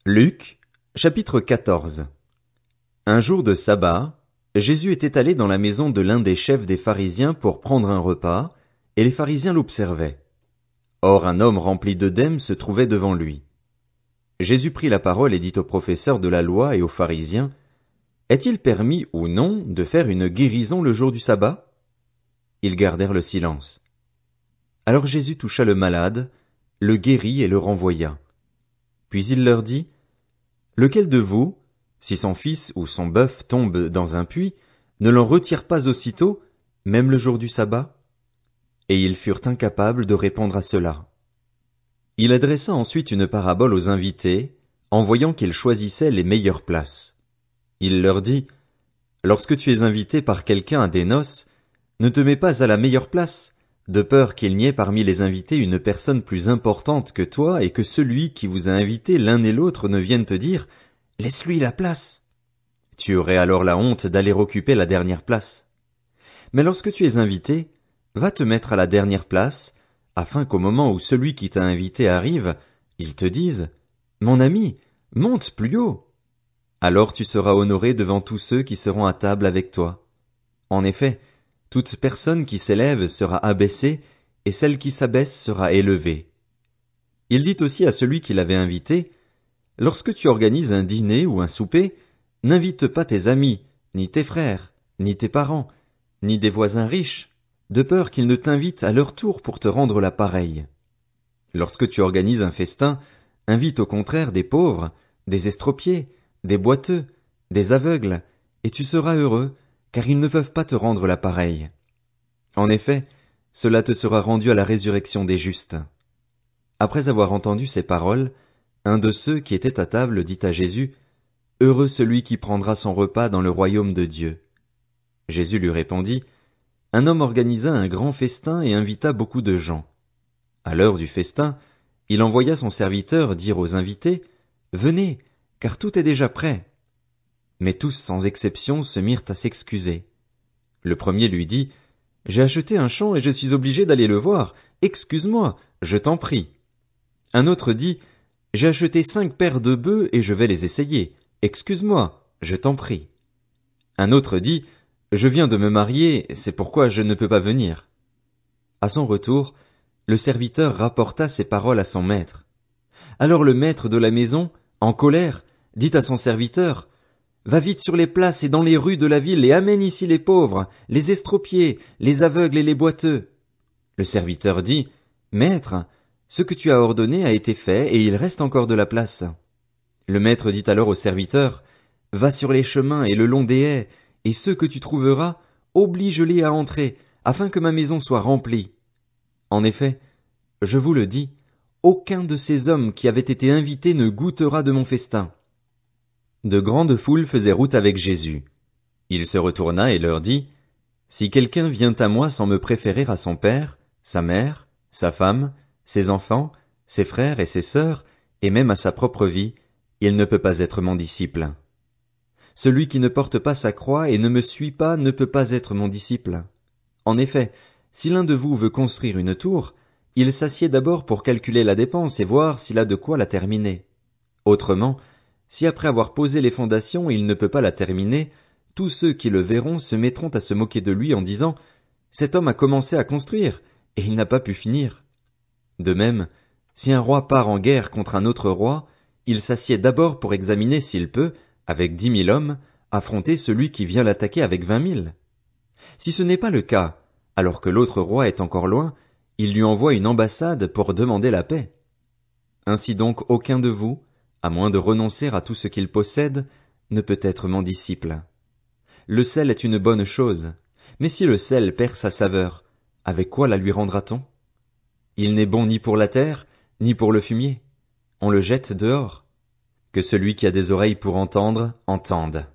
Luc, chapitre 14. Un jour de sabbat, Jésus était allé dans la maison de l'un des chefs des pharisiens pour prendre un repas, et les pharisiens l'observaient. Or un homme rempli d'œdème se trouvait devant lui. Jésus prit la parole et dit aux professeurs de la loi et aux pharisiens, « Est-il permis ou non de faire une guérison le jour du sabbat ?» Ils gardèrent le silence. Alors Jésus toucha le malade, le guérit et le renvoya. Puis il leur dit, « Lequel de vous, si son fils ou son bœuf tombe dans un puits, ne l'en retire pas aussitôt, même le jour du sabbat ?» Et ils furent incapables de répondre à cela. Il adressa ensuite une parabole aux invités, en voyant qu'ils choisissaient les meilleures places. Il leur dit, « Lorsque tu es invité par quelqu'un à des noces, ne te mets pas à la meilleure place, de peur qu'il n'y ait parmi les invités une personne plus importante que toi et que celui qui vous a invité l'un et l'autre ne vienne te dire « Laisse-lui la place ». Tu aurais alors la honte d'aller occuper la dernière place. Mais lorsque tu es invité, va te mettre à la dernière place, afin qu'au moment où celui qui t'a invité arrive, il te dise « Mon ami, monte plus haut ». Alors tu seras honoré devant tous ceux qui seront à table avec toi. En effet, toute personne qui s'élève sera abaissée, et celle qui s'abaisse sera élevée. Il dit aussi à celui qui l'avait invité, « Lorsque tu organises un dîner ou un souper, n'invite pas tes amis, ni tes frères, ni tes parents, ni des voisins riches, de peur qu'ils ne t'invitent à leur tour pour te rendre la pareille. Lorsque tu organises un festin, invite au contraire des pauvres, des estropiés, des boiteux, des aveugles, et tu seras heureux, car ils ne peuvent pas te rendre la pareille. En effet, cela te sera rendu à la résurrection des justes. » Après avoir entendu ces paroles, un de ceux qui étaient à table dit à Jésus, « Heureux celui qui prendra son repas dans le royaume de Dieu. » Jésus lui répondit, « Un homme organisa un grand festin et invita beaucoup de gens. À l'heure du festin, il envoya son serviteur dire aux invités, « Venez, car tout est déjà prêt. » Mais tous sans exception se mirent à s'excuser. Le premier lui dit, « J'ai acheté un champ et je suis obligé d'aller le voir. Excuse-moi, je t'en prie. » Un autre dit, « J'ai acheté 5 paires de bœufs et je vais les essayer. Excuse-moi, je t'en prie. » Un autre dit, « Je viens de me marier, c'est pourquoi je ne peux pas venir. » À son retour, le serviteur rapporta ces paroles à son maître. Alors le maître de la maison, en colère, dit à son serviteur, « Va vite sur les places et dans les rues de la ville et amène ici les pauvres, les estropiés, les aveugles et les boiteux. » Le serviteur dit, « Maître, ce que tu as ordonné a été fait et il reste encore de la place. » Le maître dit alors au serviteur, « Va sur les chemins et le long des haies, et ceux que tu trouveras, oblige-les à entrer, afin que ma maison soit remplie. En effet, je vous le dis, aucun de ces hommes qui avaient été invités ne goûtera de mon festin. » De grandes foules faisaient route avec Jésus. Il se retourna et leur dit, « Si quelqu'un vient à moi sans me préférer à son père, sa mère, sa femme, ses enfants, ses frères et ses sœurs, et même à sa propre vie, il ne peut pas être mon disciple. Celui qui ne porte pas sa croix et ne me suit pas ne peut pas être mon disciple. En effet, si l'un de vous veut construire une tour, il s'assied d'abord pour calculer la dépense et voir s'il a de quoi la terminer. Autrement, si après avoir posé les fondations il ne peut pas la terminer, tous ceux qui le verront se mettront à se moquer de lui en disant « Cet homme a commencé à construire, et il n'a pas pu finir. » De même, si un roi part en guerre contre un autre roi, il s'assied d'abord pour examiner s'il peut, avec 10 000 hommes, affronter celui qui vient l'attaquer avec 20 000. Si ce n'est pas le cas, alors que l'autre roi est encore loin, il lui envoie une ambassade pour demander la paix. Ainsi donc aucun de vous, à moins de renoncer à tout ce qu'il possède, ne peut être mon disciple. Le sel est une bonne chose, mais si le sel perd sa saveur, avec quoi la lui rendra-t-on? Il n'est bon ni pour la terre, ni pour le fumier. On le jette dehors. Que celui qui a des oreilles pour entendre, entende.